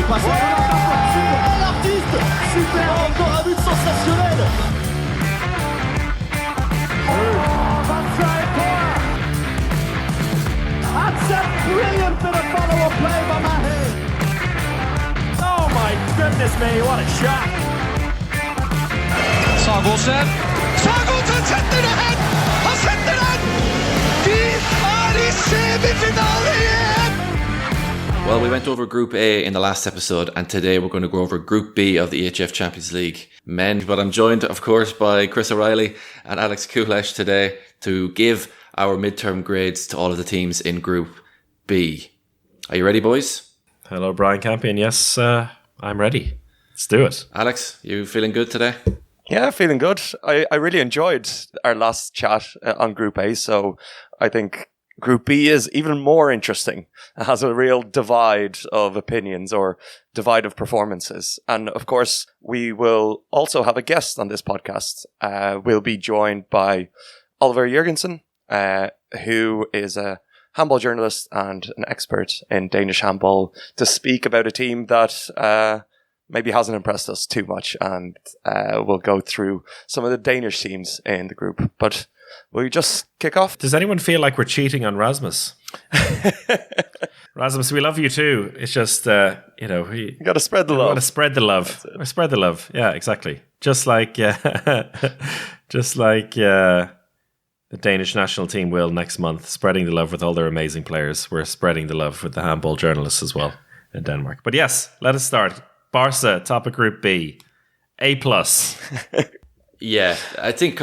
passe. Oh, l'artiste. Super, encore un but sensationnel. That's a brilliant bit of follow-up play by Mahe. Oh my goodness me, what a shot. Sagosen setter det hen! Han setter den! De i semifinale igjen! Well, we went over Group A in the last episode, and today we're going to go over Group B of the EHF Champions League men. But I'm joined, of course, by Chris O'Reilly and Alex Kulesh today to give our midterm grades to all of the teams in Group B. Are you ready, boys? Hello, Brian Campion. Yes, I'm ready. Let's do it. Alex, you feeling good today? Yeah, feeling good. I really enjoyed our last chat on Group A, so I think Group B is even more interesting. It has a real divide of opinions or divide of performances. And of course, we will also have a guest on this podcast. We'll be joined by Oliver Jørgensen, who is a handball journalist and an expert in Danish handball, to speak about a team that maybe hasn't impressed us too much, and we'll go through some of the Danish teams in the group. But will you just kick off? Does anyone feel like we're cheating on Rasmus? Rasmus, we love you too. It's just, we got to spread the love. We want to spread the love. Spread the love. Yeah, exactly. Just like the Danish national team will next month, spreading the love with all their amazing players. We're spreading the love with the handball journalists as well in Denmark. But yes, let us start. Barca, top of Group B, A+. Yeah, I think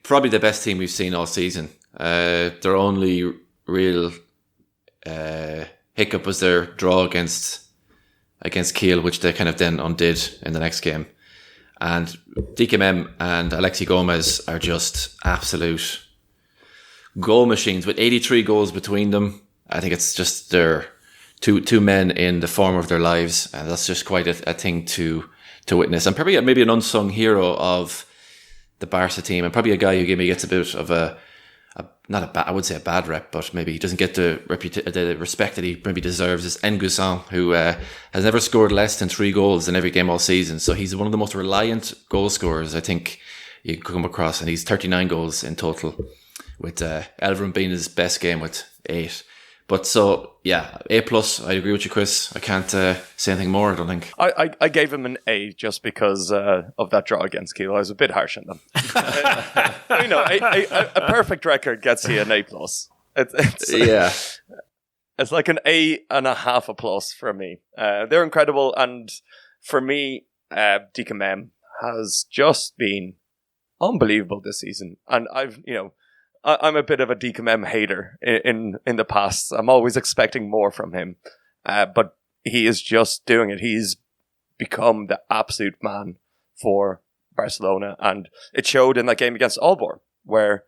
probably the best team we've seen all season. Their only real hiccup was their draw against Kiel, which they kind of then undid in the next game. And DKM and Alexi Gomez are just absolute goal machines with 83 goals between them. I think it's just their two men in the form of their lives, and that's just quite a thing to witness. And probably maybe an unsung hero of the Barca team, and probably a guy who gets a bit of I would say a bad rep, but maybe he doesn't get the respect that he maybe deserves, is Nguyen, who has never scored less than 3 goals in every game all season. So he's one of the most reliant goal scorers I think you could come across, and he's 39 goals in total, with Elverum being his best game with 8. But so, yeah, A+, I agree with you, Chris. I can't say anything more, I don't think. I gave him an A just because of that draw against Kiel. I was a bit harsh on them. A perfect record gets you an A+. It's like an A.5+ for me. They're incredible, and for me, DKM has just been unbelievable this season. And I'm a bit of a DKM hater in the past. I'm always expecting more from him. But he is just doing it. He's become the absolute man for Barcelona. And it showed in that game against Aalborg, where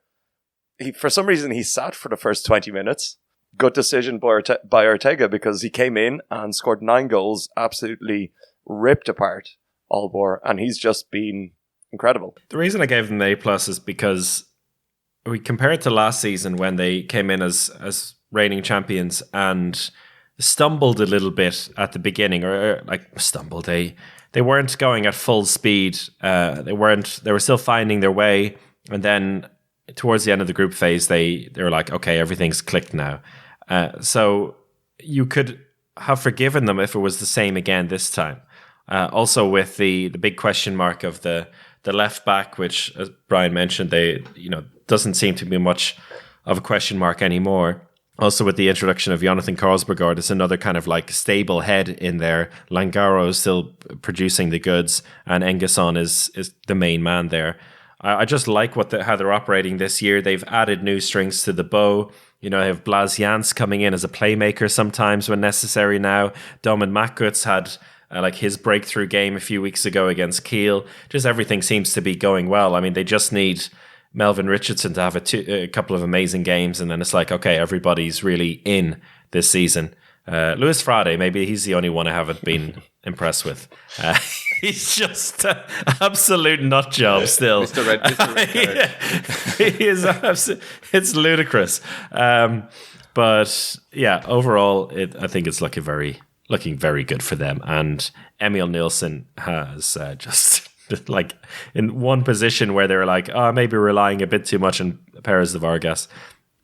for some reason he sat for the first 20 minutes. Good decision by Ortega, because he came in and scored 9 goals, absolutely ripped apart Aalborg. And he's just been incredible. The reason I gave him an A+ is because we compare it to last season when they came in as reigning champions and stumbled a little bit at the beginning, or stumbled. They weren't going at full speed. They were still finding their way. And then towards the end of the group phase, they were like, okay, everything's clicked now. So you could have forgiven them if it was the same again this time. Also with the big question mark of the left back, which, as Brian mentioned, doesn't seem to be much of a question mark anymore. Also with the introduction of Jonathan Karlsbergård, it's another kind of like stable head in there. Langaro is still producing the goods, and Engesson is the main man there. I just like how they're operating this year. They've added new strings to the bow. They have Blas Jans coming in as a playmaker sometimes when necessary now. Domen Makutz had his breakthrough game a few weeks ago against Kiel. Just everything seems to be going well. I mean, they just need Melvin Richardson to have a couple of amazing games, and then it's like, okay, everybody's really in this season. Luis Frade, maybe he's the only one I haven't been impressed with. He's just an absolute nut job still. Mr. Red He is it's ludicrous. But yeah, overall, I think it's like a very looking very good for them. And Emil Nielsen has just like in one position where they're like, maybe relying a bit too much on Perez de Vargas.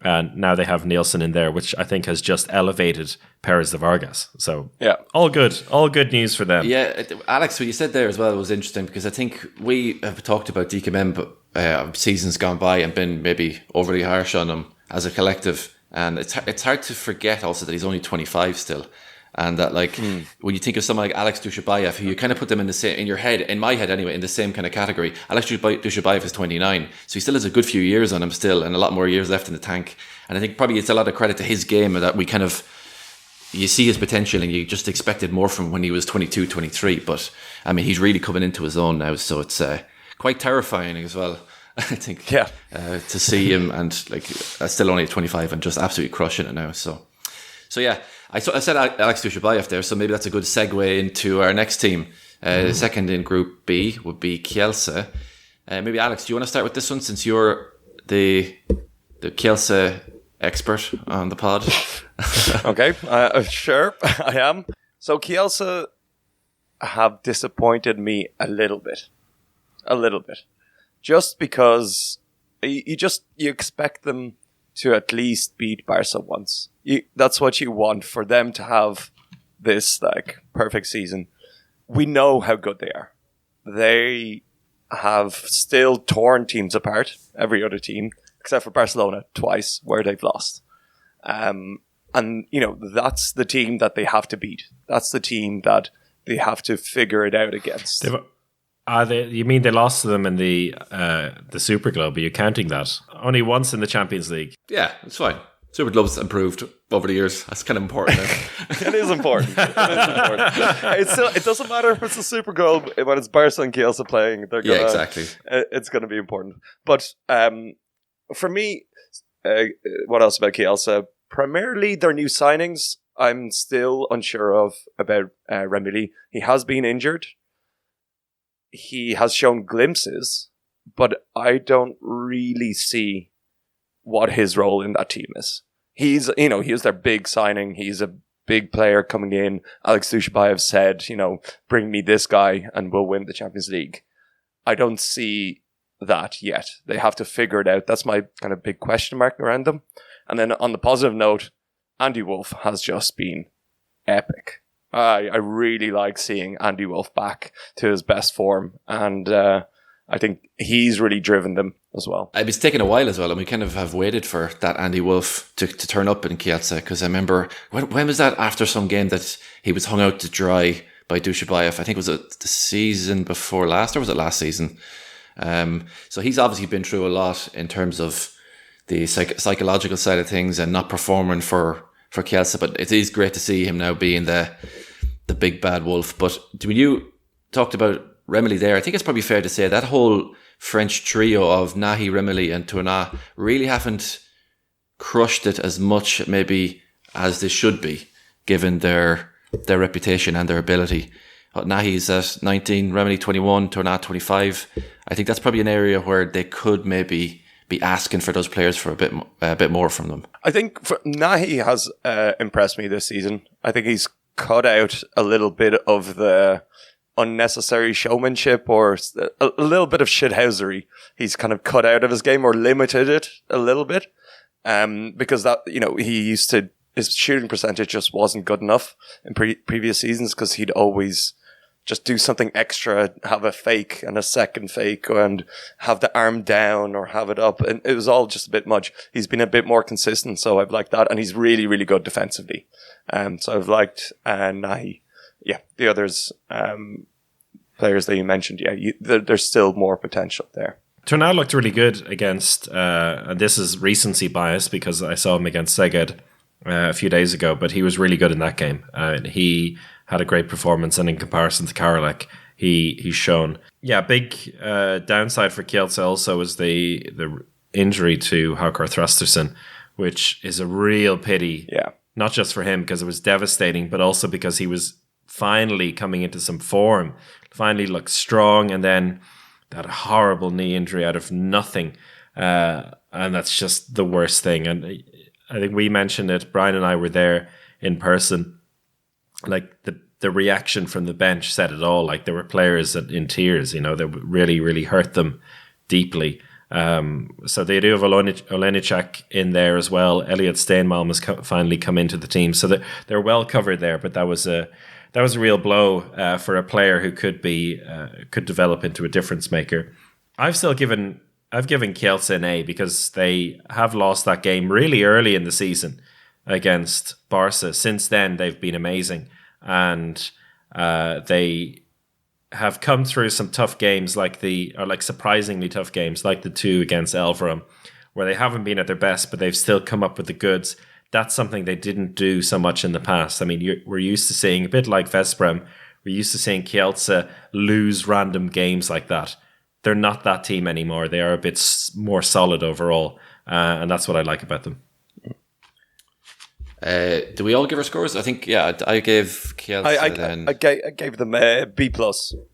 And now they have Nielsen in there, which I think has just elevated Perez de Vargas. So yeah, all good news for them. Yeah, Alex, what you said there as well was interesting, because I think we have talked about DKM seasons gone by and been maybe overly harsh on him as a collective. And it's hard to forget also that he's only 25 still. And that, like, when you think of someone like Alex Dushabayev, who you kind of put them in the same, in your head, in my head anyway, in the same kind of category. Alex Dushabayev is 29, so he still has a good few years on him still, and a lot more years left in the tank. And I think probably it's a lot of credit to his game that we kind of, you see his potential and you just expected more from when he was 22, 23. But I mean, he's really coming into his own now, so it's quite terrifying as well. I think, to see him, and like still only 25 and just absolutely crushing it now. So yeah. I said Alex Dushabayev there, so maybe that's a good segue into our next team. The second in Group B would be Kielce. Maybe Alex, do you want to start with this one, since you're the Kielce expert on the pod? Okay, sure, I am. So Kielce have disappointed me a little bit, just because you expect them to at least beat Barca once. That's what you want, for them to have this like perfect season. We know how good they are. They have still torn teams apart, every other team, except for Barcelona twice, where they've lost. And, that's the team that they have to beat. That's the team that they have to figure it out against. You mean they lost to them in the Super Club? Are you counting that? Only once in the Champions League. Yeah, it's fine. Super Club's improved over the years. That's kind of important. It is important. It doesn't matter if it's a Super Club, when it's Barca and Kielce playing. Exactly. It's going to be important. But for me, what else about Kielce? Primarily their new signings. I'm still unsure about Remili. He has been injured. He has shown glimpses, but I don't really see what his role in that team is. He is their big signing. He's a big player coming in. Alex Dushabayev said, bring me this guy and we'll win the Champions League. I don't see that yet. They have to figure it out. That's my kind of big question mark around them. And then on the positive note, Andy Wolf has just been epic. I really like seeing Andy Wolf back to his best form, and I think he's really driven them as well. It's taken a while as well, and we kind of have waited for that Andy Wolf to turn up in Kielce, because I remember, when was that, after some game that he was hung out to dry by Dushabayev? I think it was the season before last, or was it last season? So he's obviously been through a lot in terms of the psychological side of things and not performing for Kielce, but it is great to see him now being the big bad wolf. But when you talked about Remili there, I think it's probably fair to say that whole French trio of Nahi, Remili and Tourna really haven't crushed it as much maybe as they should be, given their reputation and their ability. Nahi's at 19, Remili 21, Tourna 25. I think that's probably an area where they could maybe be asking for those players for a bit more from them. I think Nahi has impressed me this season. I think he's cut out a little bit of the unnecessary showmanship, or a little bit of shithousery. He's kind of cut out of his game, or limited it a little bit, because that his shooting percentage just wasn't good enough in previous seasons, because he'd always just do something extra, have a fake and a second fake, and have the arm down or have it up. And it was all just a bit much. He's been a bit more consistent, so I've liked that. And he's really, really good defensively. So I've liked Nahi. Yeah, the others, players that you mentioned, there's still more potential there. Tourna looked really good against, and this is recency bias because I saw him against Szeged a few days ago, but he was really good in that game. He had a great performance, and in comparison to Karolek, he's shown. Yeah, big downside for Kielce also is the injury to Haukar Thrasterson, which is a real pity. Yeah. Not just for him, because it was devastating, but also because he was finally coming into some form, finally looked strong, and then that horrible knee injury out of nothing. And that's just the worst thing. And I think we mentioned it, Brian and I were there in person, like the reaction from the bench said it all. Like there were players in tears, you know, that really, really hurt them deeply. So they do have Olenicek in there as well. Elliot Steinmalm has finally come into the team, so they're well covered there. But that was a real blow for a player who could develop into a difference maker. I've given Kielce an A because they have lost that game really early in the season against Barca. Since then, they've been amazing, and they have come through some tough games, like surprisingly tough games, like the 2 against Elverum, where they haven't been at their best, but they've still come up with the goods. That's something they didn't do so much in the past. I mean, we're used to seeing, a bit like Vesprem, we're used to seeing Kielce lose random games like that. They're not that team anymore. They are a bit more solid overall, and that's what I like about them. Do we all give our scores? I think, yeah, I gave Kielce I gave them a B+.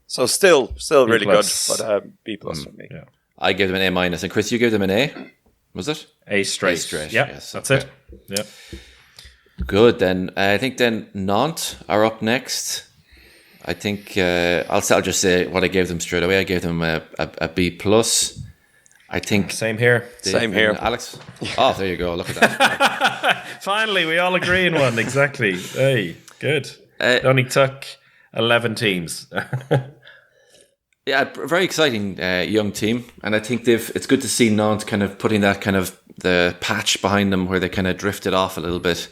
So still really good, but B+ for me. Yeah. I gave them an A-. And Chris, you gave them an A? Was it? A straight. Yeah, yes, that's it. Yeah. Good, then. I think then Nantes are up next. I think I'll just say what I gave them straight away. I gave them a B+. I think same here. Alex. Oh, there you go. Look at that. Finally, we all agree in one. Exactly. Hey, good. It only took 11 teams. Yeah, very exciting young team, and I think it's good to see Nantes kind of putting that kind of the patch behind them where they kind of drifted off a little bit,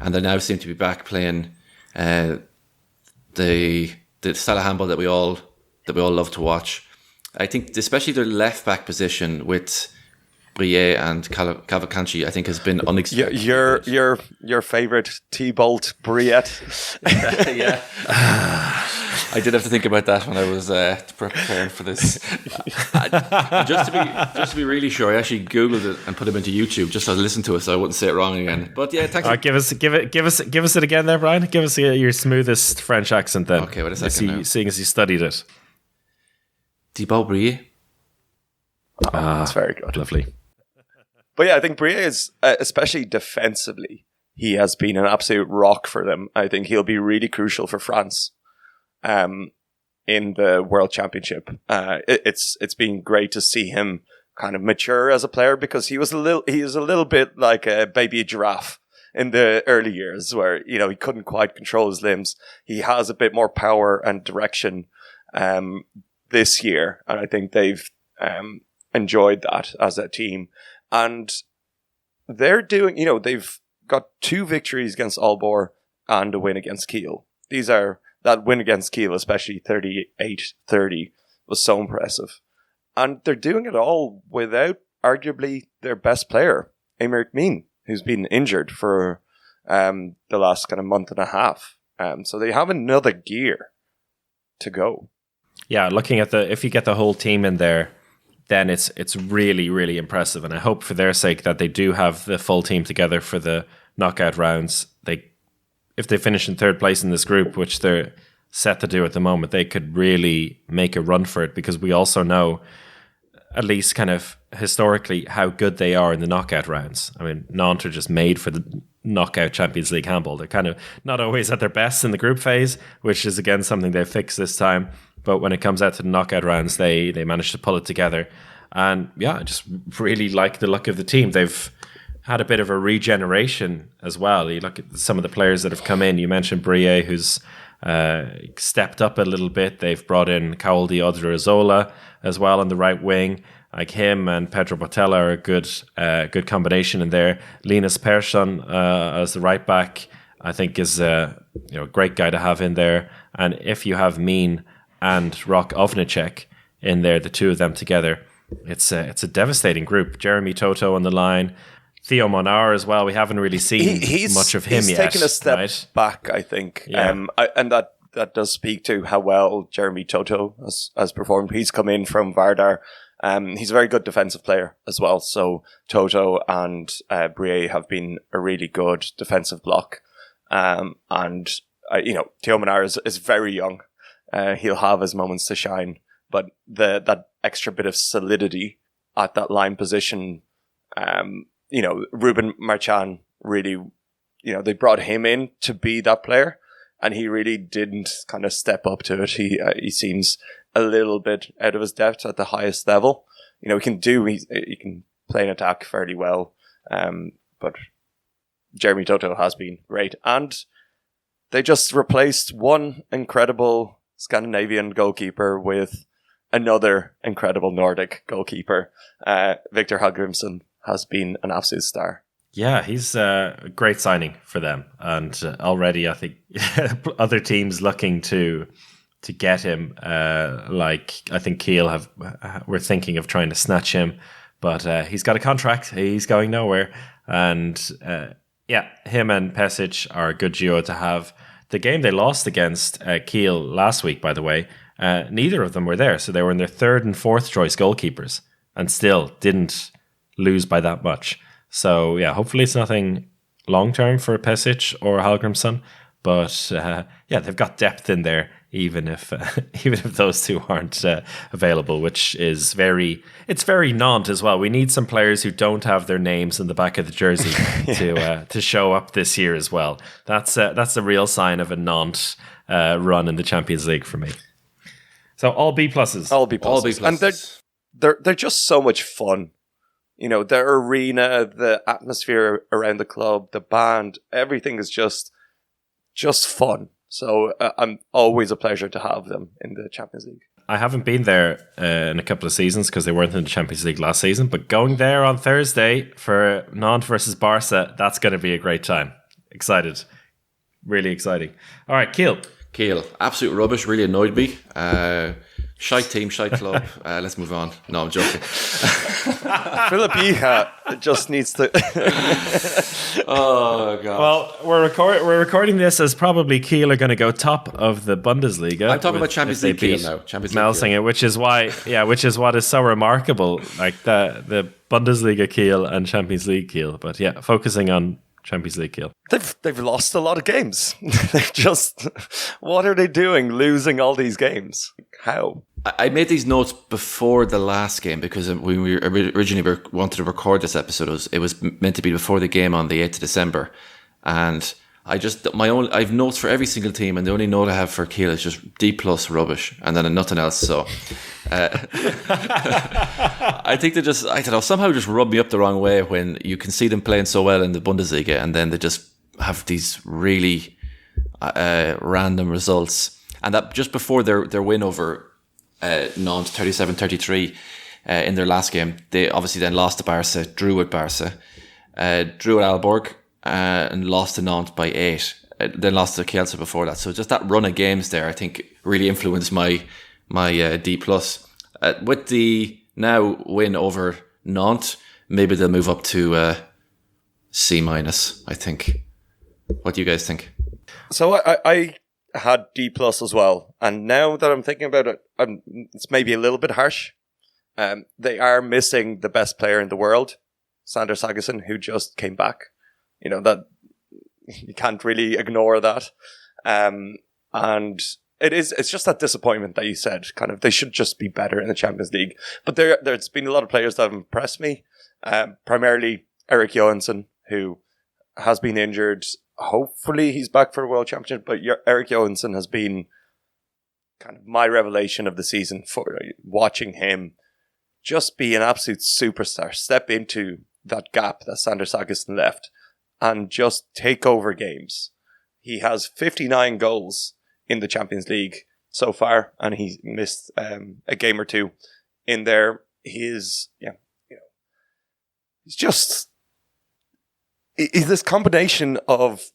and they now seem to be back playing the style of handball that we all love to watch. I think especially their left back position with Brie and Cavalcanti, I think, has been unexpected. Your favorite T-Bolt Briette. Yeah. I did have to think about that when I was preparing for this. Just to be really sure, I actually Googled it and put it into YouTube just to listen to it, so I wouldn't say it wrong again. But yeah, thanks. Give us it again, there, Brian. Give us your smoothest French accent then. Okay, wait a second. Seeing as you studied it. Thibaut Brie. That's very good. Lovely. But yeah, I think Brie is, especially defensively, he has been an absolute rock for them. I think he'll be really crucial for France in the World Championship. It's been great to see him kind of mature as a player, because he was a little bit like a baby giraffe in the early years, where, you know, he couldn't quite control his limbs. He has a bit more power and direction this year, and I think they've enjoyed that as a team. And they're doing, you know, they've got 2 victories against Aalborg and a win against Kiel. That win against Kiel, especially 38-30, was so impressive. And they're doing it all without arguably their best player, Aymeric Mien, who's been injured for the last kind of month and a half. So they have another gear to go. Yeah, looking at if you get the whole team in there, then it's really, really impressive. And I hope for their sake that they do have the full team together for the knockout rounds. If they finish in 3rd place in this group, which they're set to do at the moment, they could really make a run for it, because we also know, at least kind of historically, how good they are in the knockout rounds. I mean, Nantes are just made for the knockout Champions League handball. They're kind of not always at their best in the group phase, which is again something they've fixed this time. But when it comes out to the knockout rounds, they manage to pull it together. And yeah, I just really like the look of the team. They've had a bit of a regeneration as well. You look at some of the players that have come in. You mentioned Brie, who's stepped up a little bit. They've brought in Kaoldi Odriozola as well on the right wing. Like him and Pedro Botella are a good combination in there. Linus Persson as the right back, I think, is a great guy to have in there. And if you have Mien and Rock Ovnicek in there, the 2 of them together, it's a devastating group. Jeremy Toto on the line, Theo Monar as well. We haven't really seen much of him yet. He's taken a step back, I think. Yeah. And that does speak to how well Jeremy Toto has performed. He's come in from Vardar. He's a very good defensive player as well. So Toto and Brie have been a really good defensive block. And Theo Monar is very young. He'll have his moments to shine, but that extra bit of solidity at that line position, Ruben Marchand really, they brought him in to be that player, and he really didn't kind of step up to it. He seems a little bit out of his depth at the highest level. He can play an attack fairly well, but Jeremy Toto has been great. And they just replaced one incredible Scandinavian goalkeeper with another incredible Nordic goalkeeper. Victor Hallgrimsson has been an absolute star. Yeah, he's a great signing for them. And already I think other teams looking to get him, like I think Kiel we're thinking of trying to snatch him, but he's got a contract. He's going nowhere. And him and Pesic are a good duo to have. The game they lost against Kiel last week, by the way, neither of them were there. So they were in their third and fourth choice goalkeepers and still didn't lose by that much. So, yeah, hopefully it's nothing long-term for Pesic or Hallgrimsson. But, they've got depth in there, even if those two aren't available, which is very Nantes as well. We need some players who don't have their names in the back of the jersey to show up this year as well. That's a real sign of a Nantes run in the Champions League for me. So all B pluses. All B pluses. And they're just so much fun. Their arena, the atmosphere around the club, the band, everything is just fun. So I'm always a pleasure to have them in the Champions League. I haven't been there in a couple of seasons because they weren't in the Champions League last season, but going there on Thursday for Nantes versus Barca, that's going to be a great time. Excited. Really exciting. All right, Kiel, absolute rubbish. Really annoyed me. Shite team, shite club. Let's move on. No, I'm joking. Philip Iha just needs to... Oh, God. Well, we're recording this as probably Kiel are going to go top of the Bundesliga. I'm talking about Champions League Kiel now. Champions League Kiel, which is what is so remarkable. Like the Bundesliga Kiel and Champions League Kiel. But yeah, focusing on Champions League Kiel. They've lost a lot of games. What are they doing losing all these games? How? I made these notes before the last game because when we originally wanted to record this episode, it was meant to be before the game on the 8th of December. And I've notes for every single team, and the only note I have for Kiel is just D+ rubbish, and then nothing else. So I think they somehow just rub me up the wrong way when you can see them playing so well in the Bundesliga, and then they just have these really random results. And that just before their win over Nantes 37-33 in their last game, they obviously then lost to Barca, drew with Barca, drew at Aalborg, and lost to Nantes by 8. Then lost to Kielce before that. So just that run of games there, I think, really influenced my D+. With the now win over Nantes, maybe they'll move up to C-, I think. What do you guys think? So I had D+ as well. And now that I'm thinking about it, it's maybe a little bit harsh. They are missing the best player in the world, Sander Sagosen, who just came back. That you can't really ignore that. And it's just that disappointment that you said, kind of, they should just be better in the Champions League. But there's been a lot of players that have impressed me. Primarily Erik Johansson, who has been injured. Hopefully he's back for a World Championship, but Erik Johansson has been kind of my revelation of the season for watching him just be an absolute superstar, step into that gap that Sander Sagosen left and just take over games. He has 59 goals in the Champions League so far, and he's missed a game or two in there. He's this combination of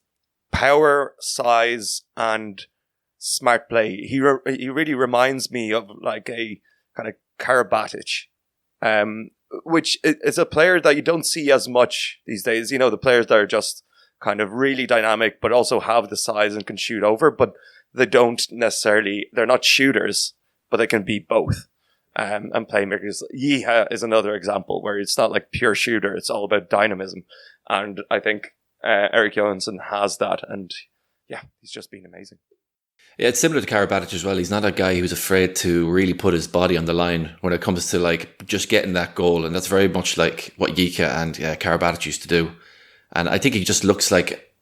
power, size, and smart play. He really reminds me of like a kind of Karabatic, which is a player that you don't see as much these days. The players that are just kind of really dynamic, but also have the size and can shoot over, but they're not shooters, but they can be both. And playmakers. Yeeha is another example where it's not like pure shooter, it's all about dynamism. And I think Erik Johansson has that, and yeah, he's just been amazing. Yeah, it's similar to Karabatic as well. He's not a guy who's afraid to really put his body on the line when it comes to like just getting that goal, and that's very much like what Yika and Karabatic used to do. And I think he just looks like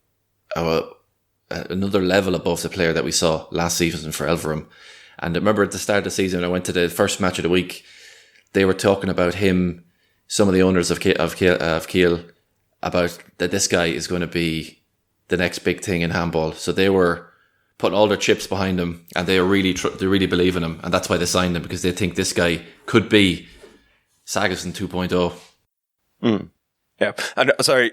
another level above the player that we saw last season for Elverum. And I remember at the start of the season, I went to the first match of the week, they were talking about him, some of the owners of Kiel, about that this guy is going to be the next big thing in handball. So they were putting all their chips behind him, and they really believe in him, and that's why they signed him, because they think this guy could be Sagerson 2.0. Yeah, and sorry,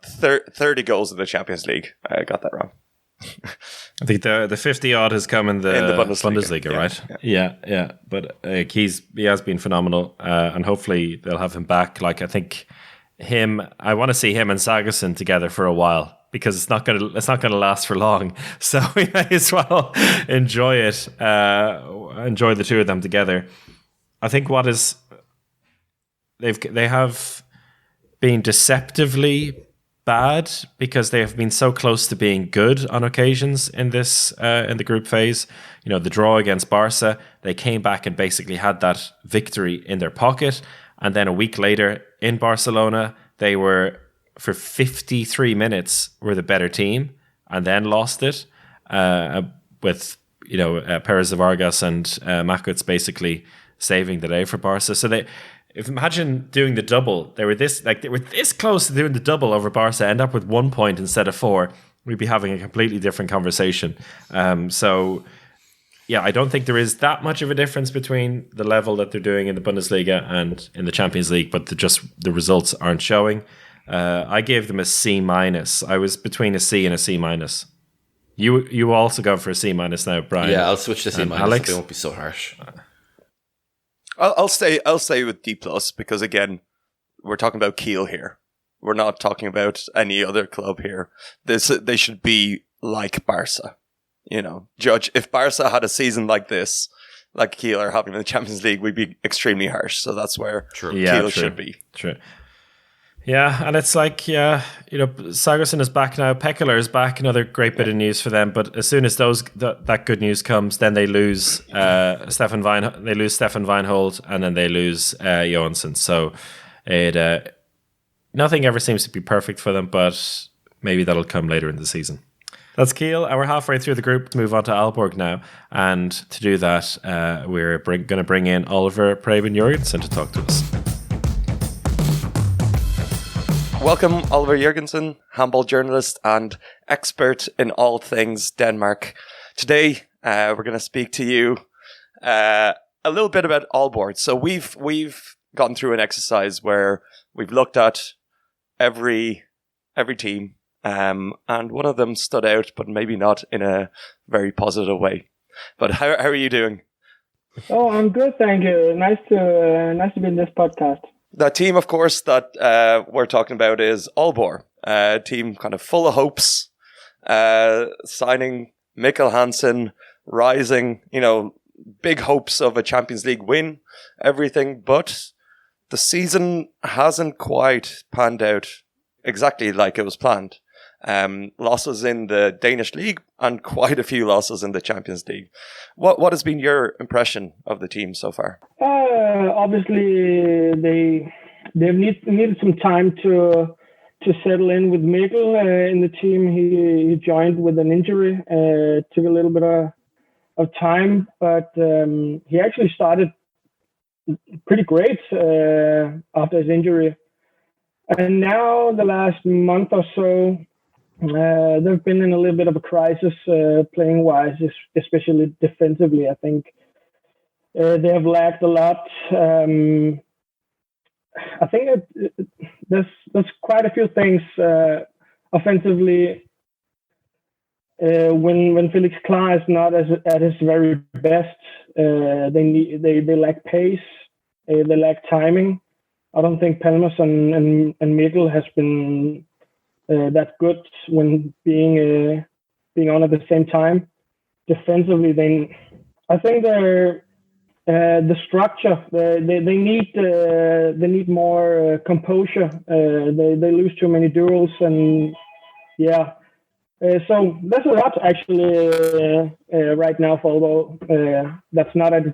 30 goals in the Champions League. I got that wrong. I think the 50 odd has come in the Bundesliga, right? Yeah. But he has been phenomenal, and hopefully they'll have him back. Like, I think I want to see him and Sagerson together for a while, because it's not gonna last for long. So we may as well enjoy it, enjoy the two of them together. I think they have been deceptively bad, because they have been so close to being good on occasions in this in the group phase. You know, the draw against Barca, they came back and basically had that victory in their pocket, and then a week later in Barcelona, they were, for 53 minutes, were the better team, and then lost it with Perez de Vargas and Makuts basically saving the day for Barca. So imagine doing the double. They were this close to doing the double over Barca, end up with 1 point instead of 4. We'd be having a completely different conversation. So yeah, I don't think there is that much of a difference between the level that they're doing in the Bundesliga and in the Champions League, but the results aren't showing. I gave them a C-. I was between a C and a C-. You also go for a C- now, Brian. Yeah, I'll switch to C-. Alex? It won't be so harsh. I'll stay with D+, because again, we're talking about Kiel here. We're not talking about any other club here. They should be like Barca. Judge, if Barca had a season like this, like Kiel are having in the Champions League, we'd be extremely harsh. So that's where Kiel should be. True. Yeah, and it's like, Sagerson is back now. Pekela is back. Another great bit of news for them. But as soon as that good news comes, then they lose Stefan Weinhold, and then they lose Johansson. So nothing ever seems to be perfect for them, but maybe that'll come later in the season. That's Kiel, and we're halfway through the group. Let's move on to Aalborg now. And to do that, we're going to bring in Oliver Preben Jørgensen to talk to us. Welcome, Oliver Jørgensen, handball journalist and expert in all things Denmark. Today, we're going to speak to you a little bit about Aalborg. So we've gone through an exercise where we've looked at every team, and one of them stood out, but maybe not in a very positive way. But how are you doing? Oh, I'm good, thank you. Nice to be in this podcast. The team, of course, that we're talking about is Aalborg, a team kind of full of hopes, signing Mikkel Hansen, rising, big hopes of a Champions League win, everything, but the season hasn't quite panned out exactly like it was planned. Losses in the Danish league and quite a few losses in the Champions League. What has been your impression of the team so far? Obviously, they've needed some time to settle in with Mikkel in the team. He joined with an injury. Took a little bit of time, but he actually started pretty great after his injury. And now the last month or so, they've been in a little bit of a crisis playing wise, especially defensively. I think they have lacked a lot. I think there's quite a few things offensively. When Felix Klar is not at his very best, they lack pace, they lack timing. I don't think Palmas and Mikkel has been that good when being on at the same time. Defensively, I think they're the structure. They need more composure. They lose too many duels, and yeah. So there's a lot actually right now for Aalborg that's not at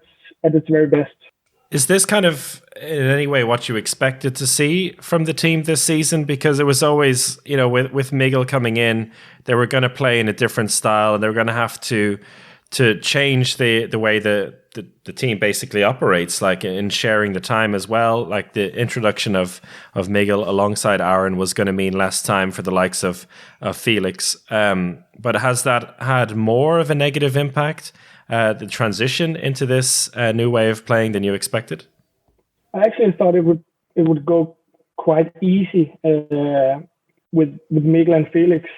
its very best. Is this kind of in any way what you expected to see from the team this season? Because it was always, with Miguel coming in, they were going to play in a different style and they were going to have to change the way the team basically operates, like in sharing the time as well. Like the introduction of Miguel alongside Aaron was going to mean less time for the likes of Felix. But has that had more of a negative impact, the transition into this new way of playing, than you expected? I actually thought it would go quite easy with Miguel and Felix,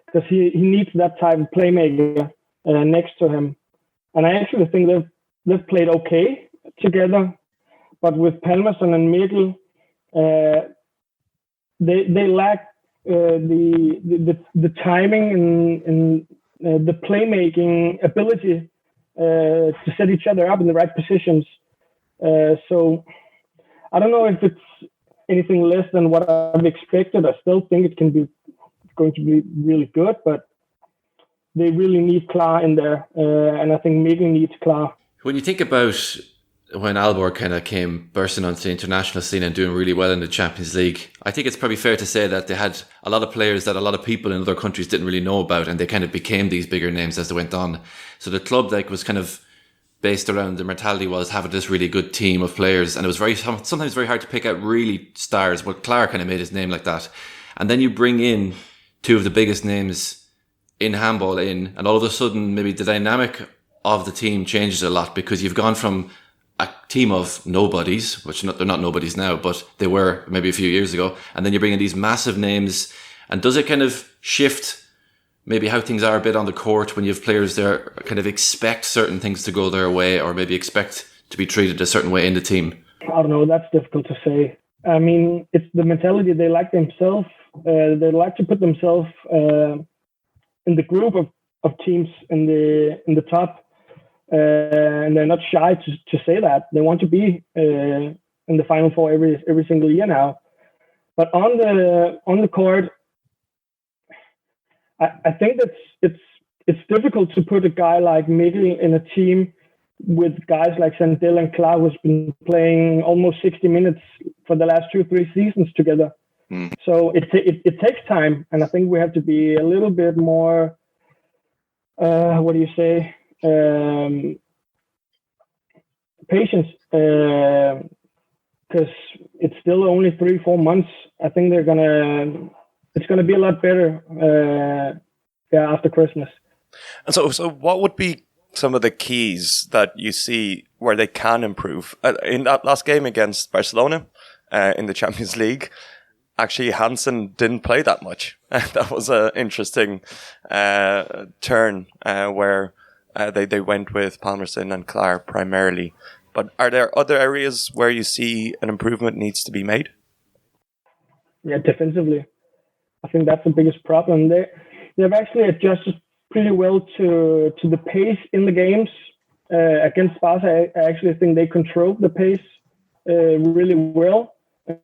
because he needs that type of playmaker next to him. And I actually think they've played okay together, but with Palmerson and Miguel, they lack the timing and the playmaking ability to set each other up in the right positions. So I don't know if it's anything less than what I've expected. I still think it can be going to be really good, but they really need Klar in there, and I think Miguel needs Klar. When you think about when Aalborg kind of came bursting onto the international scene and doing really well in the Champions League, I think it's probably fair to say that they had a lot of players that a lot of people in other countries didn't really know about, and they kind of became these bigger names as they went on. So the club was kind of based around, the mentality was having this really good team of players, and it was sometimes very hard to pick out really stars, but Klar kind of made his name like that. And then you bring in two of the biggest names in handball and all of a sudden maybe the dynamic of the team changes a lot, because you've gone from a team of nobodies, which they're not nobodies now, but they were maybe a few years ago, and then you bring in these massive names. And does it kind of shift maybe how things are a bit on the court when you have players there kind of expect certain things to go their way, or maybe expect to be treated a certain way in the team? I don't know, that's difficult to say. I mean, it's the mentality. They like themselves. They like to put themselves in the group of teams in the top, and they're not shy to say that they want to be in the Final Four every single year now. But on the court, I think that it's difficult to put a guy like Miguel in a team with guys like Sandell and Klar, who's been playing almost 60 minutes for the last 2-3 seasons together. So it takes time, and I think we have to be a little bit more, patience, because it's still only 3-4 months. I think it's gonna be a lot better after Christmas. And so what would be some of the keys that you see where they can improve? In that last game against Barcelona in the Champions League, actually Hansen didn't play that much. That was an interesting turn where they went with Palmerson and Klar primarily. But are there other areas where you see an improvement needs to be made? Yeah, defensively, I think that's the biggest problem. They've actually adjusted pretty well to the pace in the games. Against Barca, I actually think they controlled the pace really well.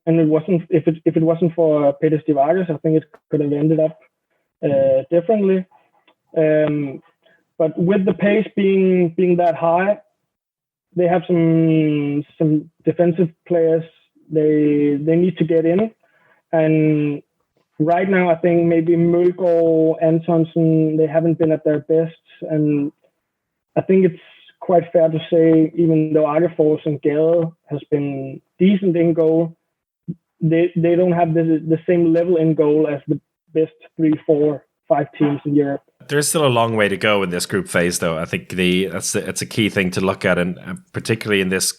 And it wasn't if it wasn't for Peter Stivagas, I think it could have ended up differently. But with the pace being that high, they have some defensive players they need to get in. And right now, I think maybe Mølgaard, Antonsen, they haven't been at their best. And I think it's quite fair to say, even though Agefors and Gade has been decent in goal, they don't have the same level in goal as the best 3, 4, 5 teams in Europe. There's still a long way to go in this group phase, though. I think it's a key thing to look at, and particularly in this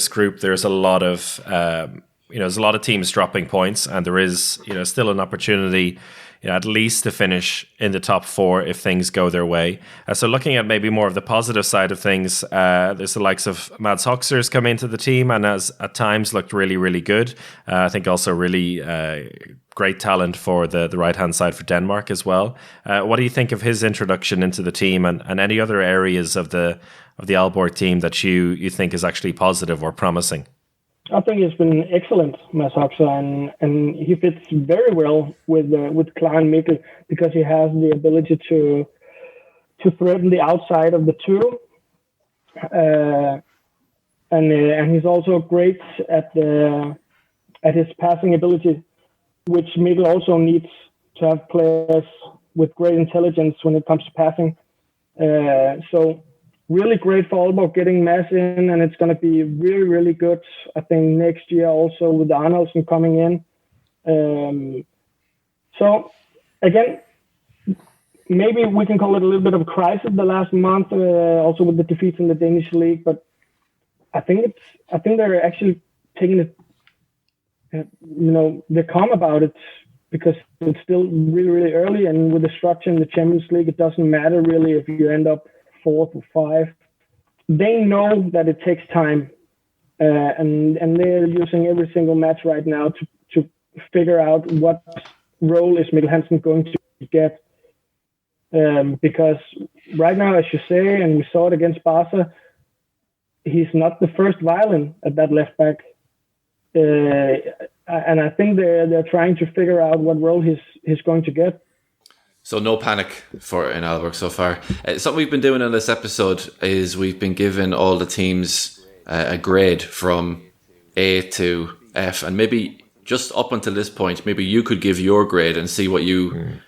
group, there's a lot of there's a lot of teams dropping points, and there is still an opportunity, at least to finish in the top 4 if things go their way. So looking at maybe more of the positive side of things, there's the likes of Mads Hoxer's come into the team and has at times looked really, really good. I think also really great talent for the right-hand side for Denmark as well. What do you think of his introduction into the team, and any other areas of the Aalborg team that you think is actually positive or promising? I think he's been excellent, Mads Hoxer, and he fits very well with Klar and Mikkel, because he has the ability to threaten the outside of the two. and he's also great at his passing ability, which Mikkel also needs to have players with great intelligence when it comes to passing. So really great for Aalborg getting Mads in, and it's going to be really, really good, I think, next year also with Arnoldsen coming in. So again, maybe we can call it a little bit of a crisis the last month, also with the defeats in the Danish league. But I think they're actually taking it. They're calm about it because it's still really, really early, and with the structure in the Champions League, it doesn't matter really if you end up 4th or 5. They know that it takes time, and they're using every single match right now to figure out what role is Mikkel Hansen going to get. Because right now, as you say, and we saw it against Barca, he's not the first violin at that left back. And I think they're trying to figure out what role he's going to get. So no panic in Aalborg so far. Something we've been doing on this episode is we've been giving all the teams a grade from A to F, and maybe just up until this point, maybe you could give your grade and see what you.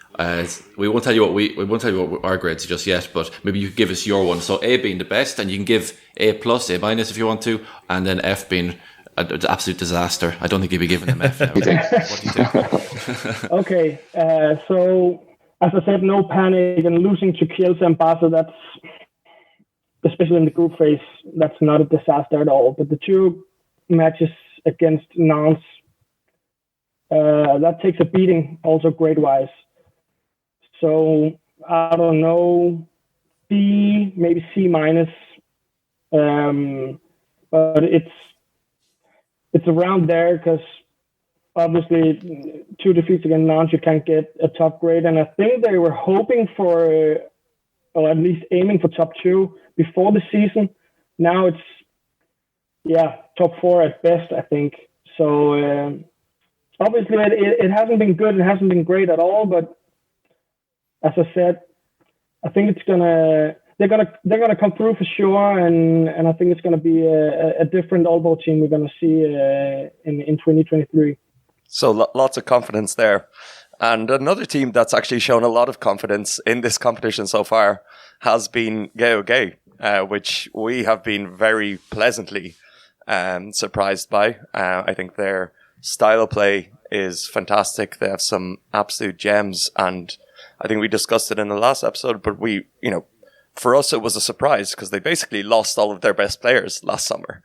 We won't tell you what our grades are just yet, but maybe you could give us your one. So A being the best, and you can give A+, A- if you want to, and then F being an absolute disaster. I don't think you'd be giving them F now. What do you think? Okay, so as I said, no panic, and losing to Kielce and Barca, that's, especially in the group phase, that's not a disaster at all. But the 2 matches against Nantes, that takes a beating, also grade-wise. So I don't know, B, maybe C-, but it's around there because obviously 2 defeats against Nantes, you can't get a top grade, and I think they were hoping for, or at least aiming for top 2 before the season. Now it's top 4 at best, I think. So obviously it hasn't been good, it hasn't been great at all, but as I said, I think they're gonna come through for sure, and I think it's gonna be a different Aalborg team we're gonna see in 2023. So lots of confidence there, and another team that's actually shown a lot of confidence in this competition so far has been GOG, which we have been very pleasantly surprised by. I think their style of play is fantastic. They have some absolute gems, and I think we discussed it in the last episode, but for us, it was a surprise because they basically lost all of their best players last summer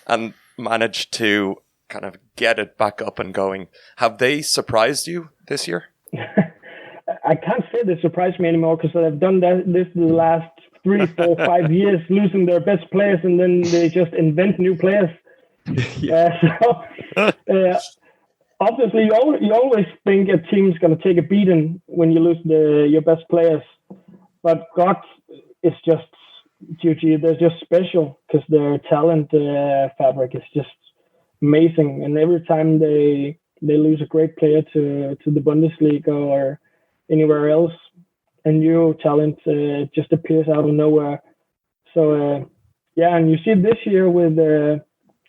and managed to kind of get it back up and going. Have they surprised you this year? I can't say they surprised me anymore because they've done this the last 3, 4, 5 years, losing their best players, and then they just invent new players. Obviously, you always think a team's going to take a beating when you lose your best players. But God is just, GOG, they're just special because their talent fabric is just amazing. And every time they lose a great player to the Bundesliga or anywhere else, a new talent just appears out of nowhere. So, and you see this year with,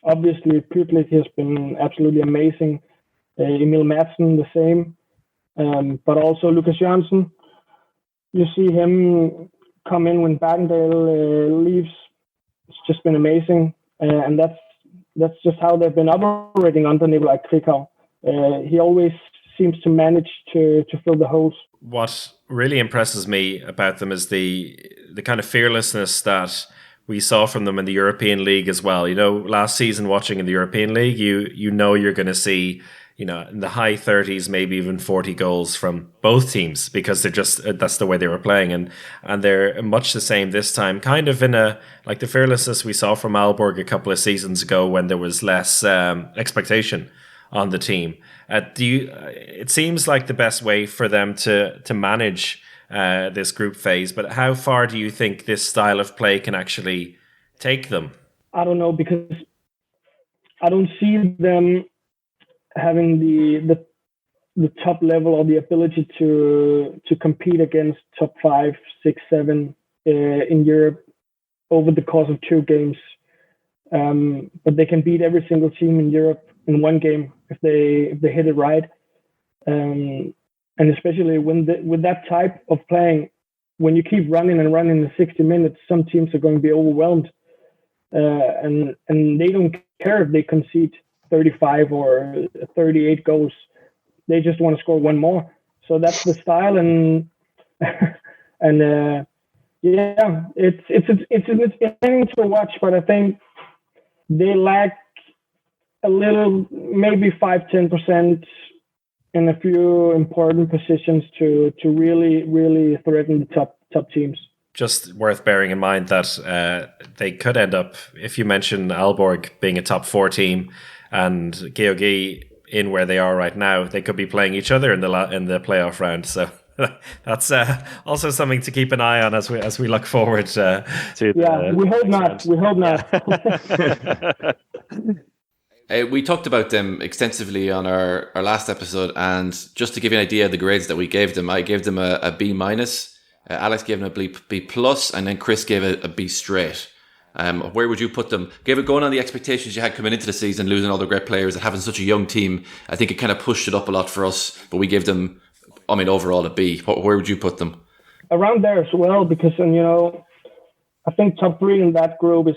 obviously, Pytlik has been absolutely amazing. Emil Madsen, the same. But also Lucas Jørgensen. You see him come in when Bergendal leaves. It's just been amazing. And that's just how they've been operating under Nikolaj Krickau. He always seems to manage to fill the holes. What really impresses me about them is the kind of fearlessness that we saw from them in the European League as well. Last season watching in the European League, you're going to see, in the high 30s, maybe even 40 goals from both teams because that's the way they were playing. And they're much the same this time, kind of in like the fearlessness we saw from Aalborg a couple of seasons ago when there was less expectation on the team. It seems like the best way for them to manage this group phase, but how far do you think this style of play can actually take them? I don't know, because I don't see them having the top level or the ability to compete against top 5, 6, 7 in Europe over the course of 2 games. but they can beat every single team in Europe in one game if they hit it right. And especially with that type of playing, when you keep running and running in 60 minutes, some teams are going to be overwhelmed, and they don't care if they concede 35 or 38 goals. They just want to score one more. So that's the style, and it's entertaining to watch, but I think they lack a little, maybe 5-10% in a few important positions to really threaten the top teams. Just worth bearing in mind that they could end up, if you mention Aalborg being a top 4 team and GOG in where they are right now, they could be playing each other in the playoff round. So that's also something to keep an eye on as we look forward to. We hope not. We hope not. We talked about them extensively on our last episode, and just to give you an idea of the grades that we gave them, I gave them a B-. Alex gave them a B+, and then Chris gave it a B straight. Where would you put them? Going on the expectations you had coming into the season, losing all the great players and having such a young team, I think it kind of pushed it up a lot for us, but we gave them, overall a B. Where would you put them? Around there as well, because, I think top 3 in that group is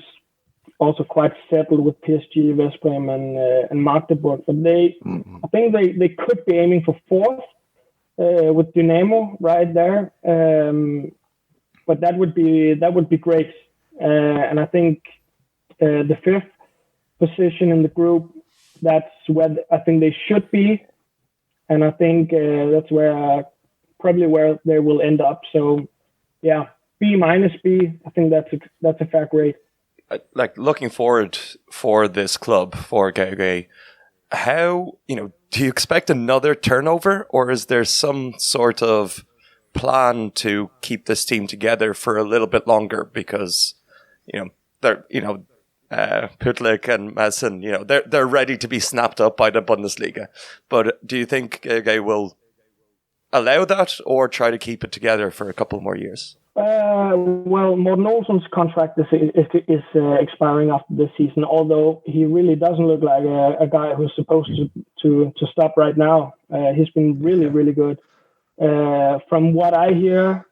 also quite settled with PSG, West Brom, and Magdeburg. But I think they could be aiming for 4th with Dynamo right there. But that would be great. And I think the 5th position in the group, that's where I think they should be, and I think that's probably where they will end up. So, yeah, B-, B. I think that's a fair grade. Like, looking forward for this club, for GOG, how, do you expect another turnover, or is there some sort of plan to keep this team together for a little bit longer? Because, they're, Putlik and Madsen, they're ready to be snapped up by the Bundesliga. But do you think GOG will allow that, or try to keep it together for a couple more years? Well, Morten Olsen's contract is expiring after this season, although he really doesn't look like a guy who's supposed to stop right now. He's been really good. From what I hear,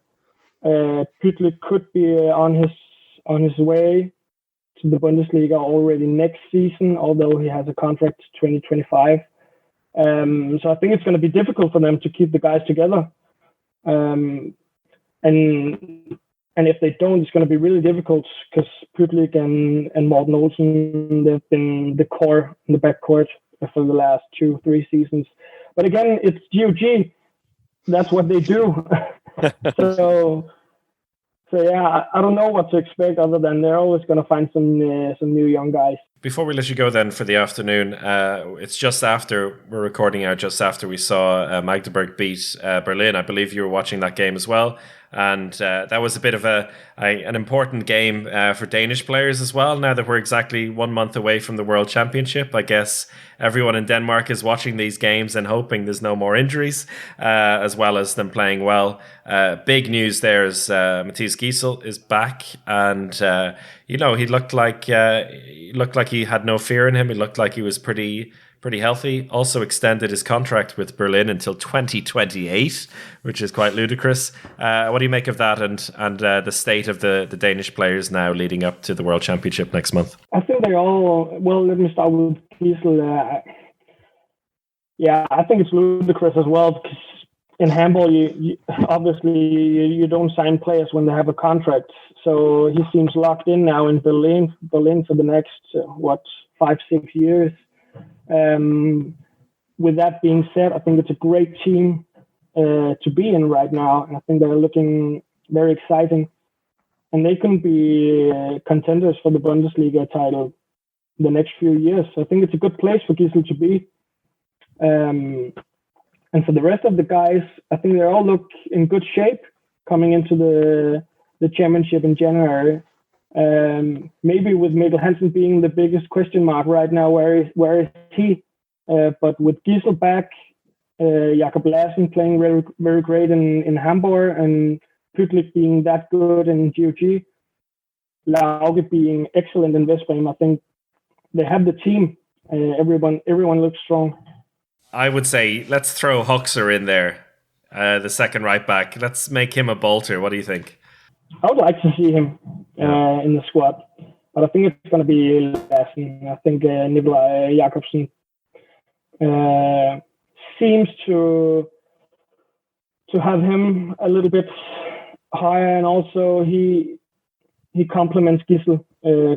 Putlik could be on his way to the Bundesliga already next season, although he has a contract 2025. So I think it's going to be difficult for them to keep the guys together. And if they don't, it's going to be really difficult, because Putlik and Morten Olsen, they've been the core in the backcourt for the last 2-3 seasons. But again, it's GOG. That's what they do. So yeah, I don't know what to expect, other than they're always going to find some new young guys. Before we let you go then for the afternoon, it's we're recording out just after we saw Magdeburg beat Berlin. I believe you were watching that game as well. And that was a bit of an important game for Danish players as well. Now that we're exactly 1 month away from the World Championship, I guess everyone in Denmark is watching these games and hoping there's no more injuries, as well as them playing well. Big news there is Mathias Giesel is back, and he looked like he had no fear in him. He looked like he was pretty healthy. Also extended his contract with Berlin until 2028, which is quite ludicrous. What do you make of that, and the state of the Danish players now leading up to the World Championship next month? I think they're all, well, let me start with Giesel. I think it's ludicrous as well, because in handball, you obviously you don't sign players when they have a contract. So he seems locked in now in Berlin for the next 5-6 years. With that being said, I think it's a great team to be in right now, and I think they're looking very exciting, and they can be contenders for the Bundesliga title the next few years. So I think it's a good place for Giesel to be. And for the rest of the guys, I think they all look in good shape coming into the championship in January. Maybe with Mikkel Hansen being the biggest question mark right now, where is he? But with Giesel back, Jakob Lassen playing very, very great in Hamburg, and Putlik being that good in GOG, Lauge being excellent in West Brom, I think they have the team. Everyone looks strong. I would say let's throw Huxer in there, the second right back. Let's make him a bolter. What do you think? I would like to see him in the squad, but I think it's going to be Lassen. I think Nikolaj Jakobsen seems to have him a little bit higher, and also he complements Gisel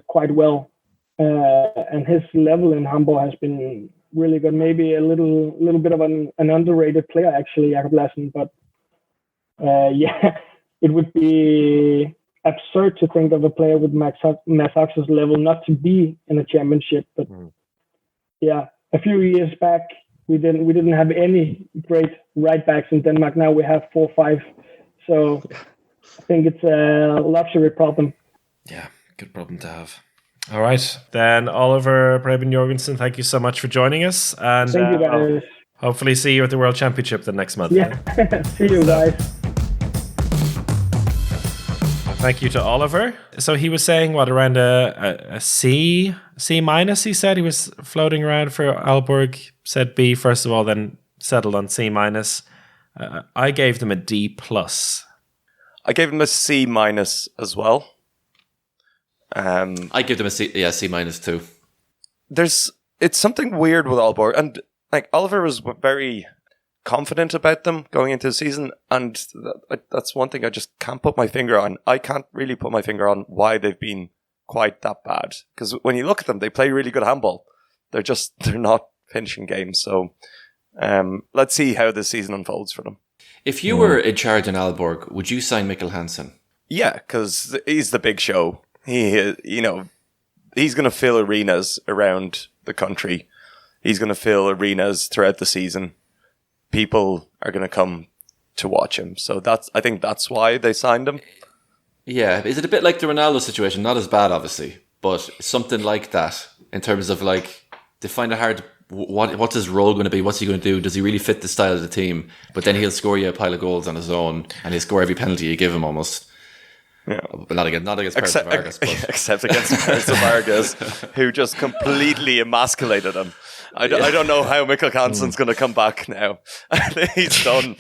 quite well, and his level in Hamburg has been really good. Maybe a little bit of an underrated player actually, Jakob Lassen, but it would be absurd to think of a player with Max Huxer's level not to be in a championship. But a few years back we didn't have any great right backs in Denmark. Now we have 4 or 5. So I think it's a luxury problem. Yeah, good problem to have. All right, then Oliver Preben Jørgensen, thank you so much for joining us, and thank you guys. Hopefully see you at the World Championship the next month. Yeah, see you guys. Thank you to Oliver. So he was saying around a C minus. He said he was floating around for Aalborg. Said B first of all, then settled on C minus. I gave them a D plus. I gave them a C minus as well. I give them a C minus too. It's something weird with Aalborg, and like Oliver was very confident about them going into the season, and that's one thing I just can't put my finger on. I can't really put my finger on why they've been quite that bad, because when you look at them, they play really good handball. They're not finishing games. So let's see how this season unfolds for them. If you were in charge in Aalborg, would you sign Mikkel Hansen? Yeah, because he's the big show. He's going to fill arenas around the country. He's going to fill arenas throughout the season. People are going to come to watch him. So I think that's why they signed him. Yeah. Is it a bit like the Ronaldo situation? Not as bad, obviously, but something like that in terms of like, they find it hard. What's his role going to be? What's he going to do? Does he really fit the style of the team? But then he'll score you a pile of goals on his own, and he'll score every penalty you give him almost. Yeah, but not against Paris Vargas. Except against Paris Vargas, who just completely emasculated him. I don't know how Mikkel Hansen's going to come back now. He's done.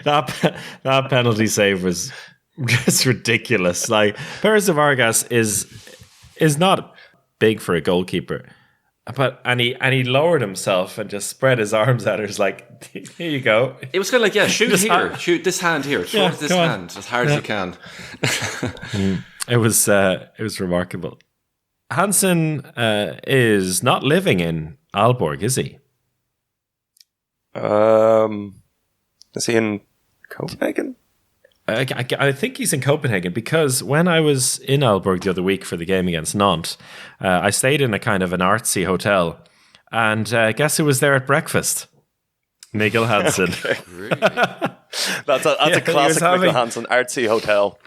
that penalty save was just ridiculous. Like, Paris Vargas is not big for a goalkeeper, and he lowered himself and just spread his arms out. It was like, here you go. It was kind of like, shoot here, shoot this hand here, throw this hand as hard as you can. It was remarkable. Hansen is not living in Aalborg, is he? Is he in Copenhagen? I think he's in Copenhagen, because when I was in Aalborg the other week for the game against Nantes, I stayed in a kind of an artsy hotel, and guess who was there at breakfast? Mikkel Hansen. Really? That's a classic Mikkel Hansen artsy hotel.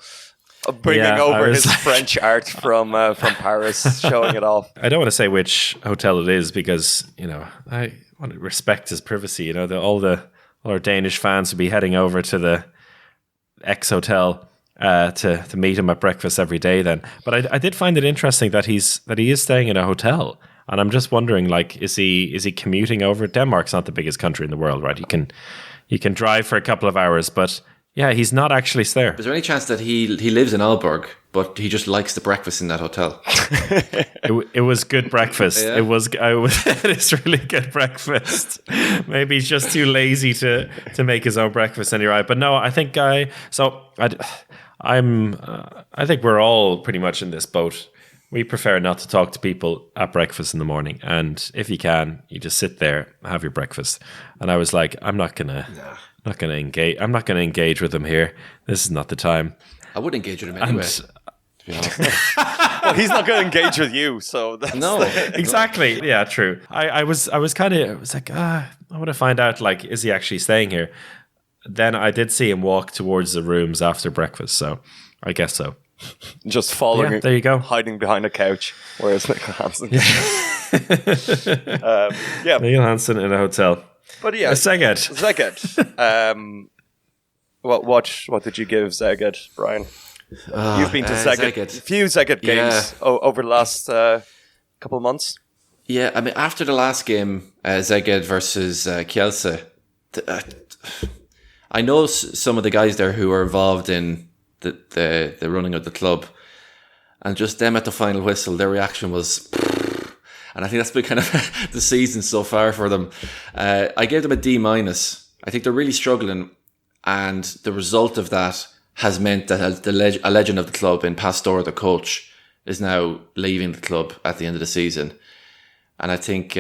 Bringing over his French art from Paris, showing it off. I don't want to say which hotel it is, because I want to respect his privacy. All our Danish fans would be heading over to the X hotel to meet him at breakfast every day. Then, but I did find it interesting that he is staying in a hotel, and I'm just wondering, like, is he commuting over? Denmark's not the biggest country in the world, right? You can drive for a couple of hours, but. Yeah, he's not actually there. Is there any chance that he lives in Aalborg, but he just likes the breakfast in that hotel? It was good breakfast. Yeah. It's really good breakfast. Maybe he's just too lazy to make his own breakfast, and you're right. But no, I think I think we're all pretty much in this boat. We prefer not to talk to people at breakfast in the morning, and if you can, you just sit there, have your breakfast. And I was like, I'm not gonna engage. I'm not gonna engage with him here. This is not the time. I would engage with him anyway. Well, he's not going to engage with you, so exactly. Yeah, true. I was like, I want to find out, like, is he actually staying here? Then I did see him walk towards the rooms after breakfast, so I guess so. Just following. Yeah, there you go. Hiding behind a couch. Whereas Mikkel Hansen. Mikkel Hansen in a hotel. But yeah, Szeged. What did you give Szeged, Brian? You've been to Szeged, a few Szeged games over the last couple of months. Yeah, I mean, after the last game, Szeged versus Kielce, I know some of the guys there who are involved in the running of the club, and just them at the final whistle, their reaction was, and I think that's been kind of the season so far for them. I gave them a D-. I think they're really struggling, and the result of that has meant that a legend of the club in Pastor, the coach, is now leaving the club at the end of the season. And I think,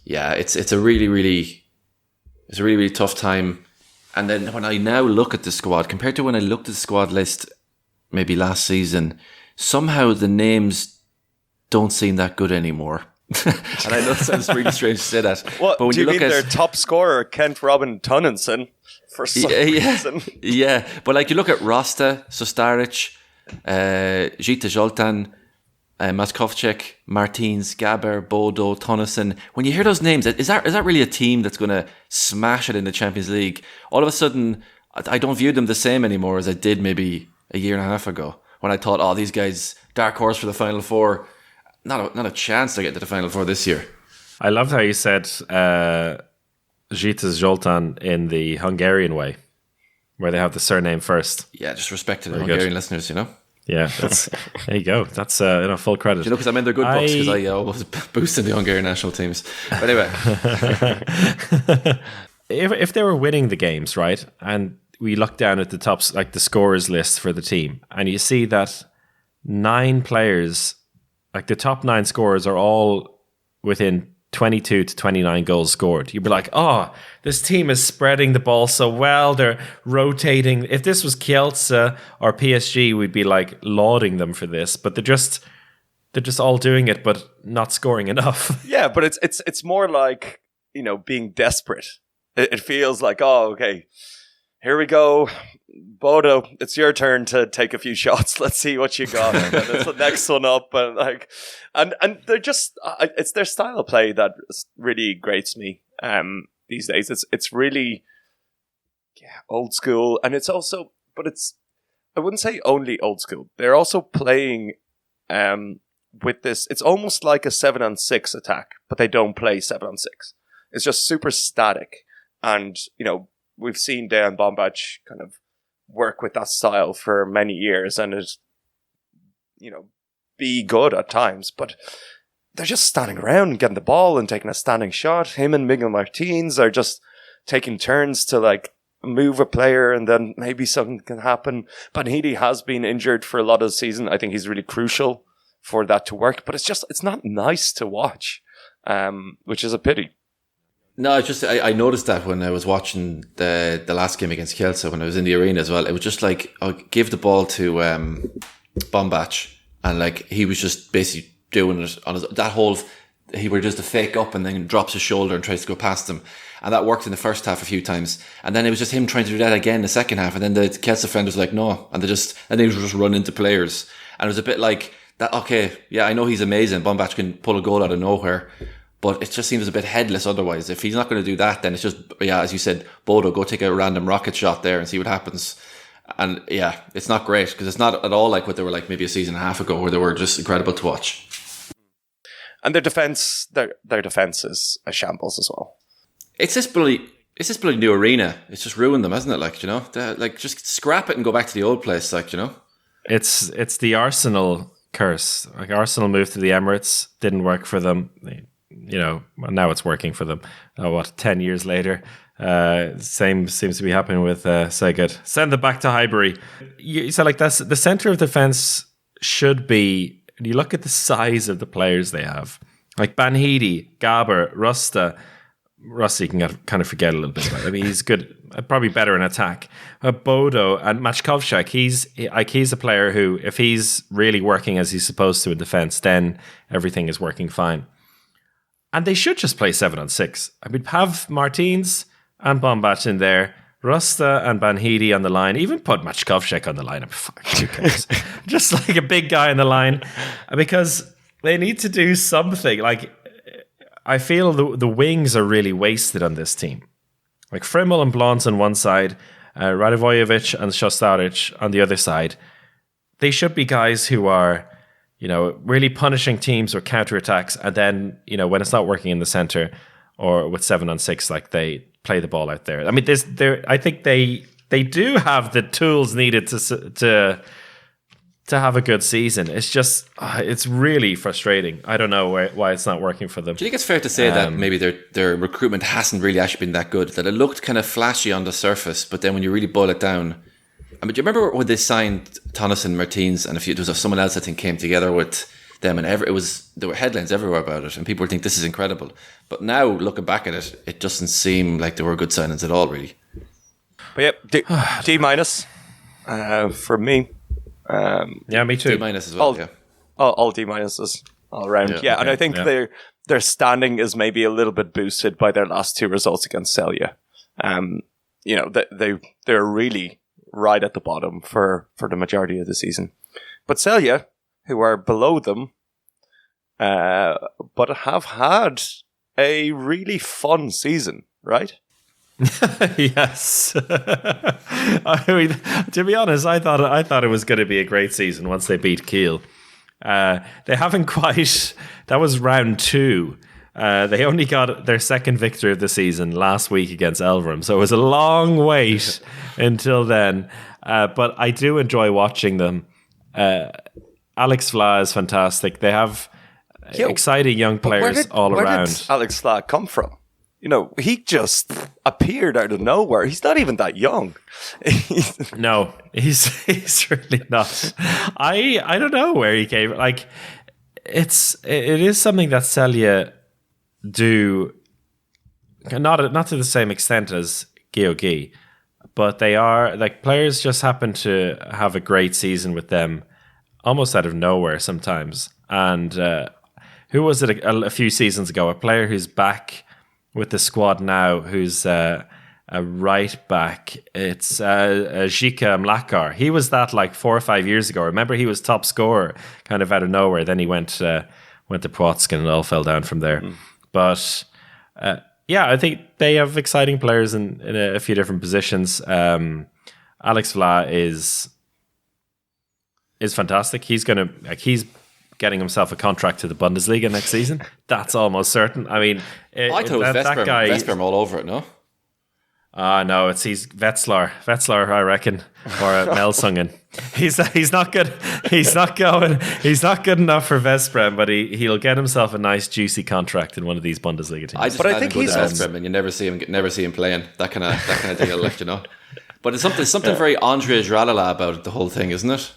it's a really, really tough time. And then when I now look at the squad, compared to when I looked at the squad list maybe last season, somehow the names don't seem that good anymore. And I know it sounds really strange to say that. Well, but when do you look mean at their top scorer, Kent Robin Tunninson, for some reason? Yeah, but like you look at Rosta, Sostaric, Zita Zoltan, Maskovcek, Martins, Gaber, Bodo, Tonneson. When you hear those names, is that really a team that's going to smash it in the Champions League? All of a sudden, I don't view them the same anymore as I did maybe a year and a half ago, when I thought, oh, these guys, dark horse for the Final Four. Not a chance to get to the Final Four this year. I loved how you said Zita Zoltan in the Hungarian way, where they have the surname first. Yeah, just respect to the Very Hungarian good. listeners, you know. Yeah, that's there you go. That's full credit. You know, because I'm in their good books, because I was boosting the Hungarian national teams. But anyway, if they were winning the games, right, and we look down at the tops, like the scorers list for the team, and you see that 9 players, like the top 9 scorers, are all within 22 to 29 goals scored. You'd be like, oh, this team is spreading the ball so well. They're rotating. If this was Kielce or PSG, we'd be like lauding them for this. But they're just all doing it, but not scoring enough. Yeah, but it's more like, you know, being desperate. It feels like, oh, okay, here we go. Bodo, it's your turn to take a few shots. Let's see what you got. And it's the next one up, and they're just it's their style of play that really grates me these days. It's really old school, and it's also, but it's, I wouldn't say only old school. They're also playing with this. It's almost like a 7-on-6 attack, but they don't play 7-on-6. It's just super static, and you know, we've seen Dan Bombach kind of work with that style for many years, and it, you know, be good at times, but they're just standing around and getting the ball and taking a standing shot. Him and Miguel Martins are just taking turns to like move a player, and then maybe something can happen. Banhidi has been injured for a lot of the season. I think he's really crucial for that to work, but it's not nice to watch, which is a pity. no, it's just I noticed that when I was watching the last game against Kielce, when I was in the arena as well. It was just like, I'll give the ball to Bombach, and like he was just basically doing it on that whole. He were just a fake up and then drops his shoulder and tries to go past him, and that worked in the first half a few times. And then it was just him trying to do that again in the second half, and then the Kielce defenders were like no, and they would just run into players, and it was a bit like that. Okay, yeah, I know he's amazing. Bombach can pull a goal out of nowhere. But it just seems a bit headless otherwise. If he's not going to do that, then it's just, yeah, as you said, Bodo, go take a random rocket shot there and see what happens. And yeah, it's not great, because it's not at all like what they were like maybe a season and a half ago, where they were just incredible to watch. And their defense is a shambles as well. It's this bloody new arena. It's just ruined them, hasn't it? Like, you know, like just scrap it and go back to the old place, like, you know. It's the Arsenal curse. Like, Arsenal moved to the Emirates, didn't work for them. You know, now it's working for them. 10 years later? Same seems to be happening with Szeged. Send them back to Highbury. So like, that's the centre of defence should be, and you look at the size of the players they have, like Banhidi, Gaber, Rosta you can kind of forget a little bit about. I mean, he's good, probably better in attack. Bodo and Machkovchak, he's a player who, if he's really working as he's supposed to in defence, then everything is working fine. And they should just play 7-on-6. I mean, have Martins and Bombach in there, Rosta and Banhidi on the line, even put Machkovchak on the line. Who cares? Just like a big guy on the line, because they need to do something. Like, I feel the wings are really wasted on this team. Like Frimmel and Blanc on one side, Radivojevic and Sostaric on the other side. They should be guys who are, really punishing teams with counterattacks, and then, when it's not working in the center or with 7-on-6, like they play the ball out there. I mean, I think they do have the tools needed to have a good season. It's just, it's really frustrating. I don't know why it's not working for them. Do you think it's fair to say that maybe their recruitment hasn't really actually been that good? That it looked kind of flashy on the surface, but then when you really boil it down, I mean, do you remember when they signed Tonneson, Martins, and there was someone else I think came together with them, and there were headlines everywhere about it, and people think this is incredible. But now looking back at it, it doesn't seem like they were good signings at all, really. But yeah, D minus for me. Yeah, me too. D minus as well. All D minuses all around. Yeah, and I think their standing is maybe a little bit boosted by their last 2 results against Celje. They're really right at the bottom for the majority of the season. But Celje, who are below them, but have had a really fun season, right? Yes. I mean, to be honest, I thought it was going to be a great season once they beat Kiel. They haven't quite. That was round 2. They only got their second victory of the season last week against Elverum, so it was a long wait until then. But I do enjoy watching them. Alex Vla is fantastic. They have exciting young players all around. Where did Alex Vla come from? He just appeared out of nowhere. He's not even that young. No, he's really not. I don't know where he came. Like, it is something that Celje do, not to the same extent as Georgi, but they are, like, players just happen to have a great season with them almost out of nowhere sometimes. And who was it a few seasons ago? A player who's back with the squad now, who's a right back. It's Zika Mlakar. He was that like 4 or 5 years ago. Remember, he was top scorer kind of out of nowhere. Then he went to Płock and it all fell down from there. But I think they have exciting players in a few different positions. Alex Vla is fantastic. He's getting himself a contract to the Bundesliga next season. That's almost certain. I mean, I thought it was Vesperm all over it, no? No, he's Wetzlar, I reckon, or Melsungen. He's not good. He's not good enough for Vesprem, but he'll get himself a nice juicy contract in one of these Bundesliga teams. I think he's Vesprem, and you never see him playing. That kind of thing, I'll let you know. But it's something very Andre Dralala about the whole thing, isn't it?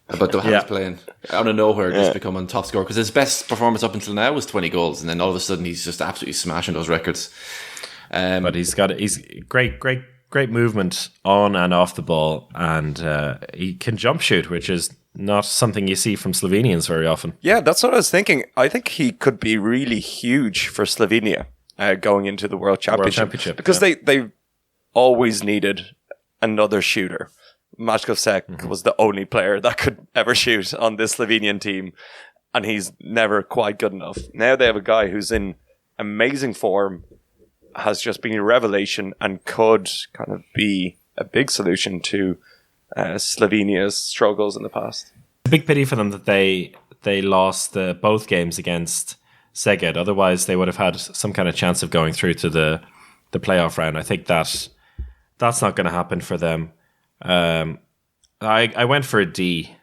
About the how he's playing out of nowhere, just becoming top scorer, because his best performance up until now was 20 goals, and then all of a sudden he's just absolutely smashing those records. But he's great movement on and off the ball, and he can jump shoot, which is not something you see from Slovenians very often. Yeah, that's what I was thinking. I think he could be really huge for Slovenia going into the World Championship because they always needed another shooter. Mačkovsek was the only player that could ever shoot on this Slovenian team, and he's never quite good enough. Now they have a guy who's in amazing form, has just been a revelation, and could kind of be a big solution to Slovenia's struggles in the past. A big pity for them that they lost both games against Szeged. Otherwise, they would have had some kind of chance of going through to the playoff round. I think that's not going to happen for them. I went for a D.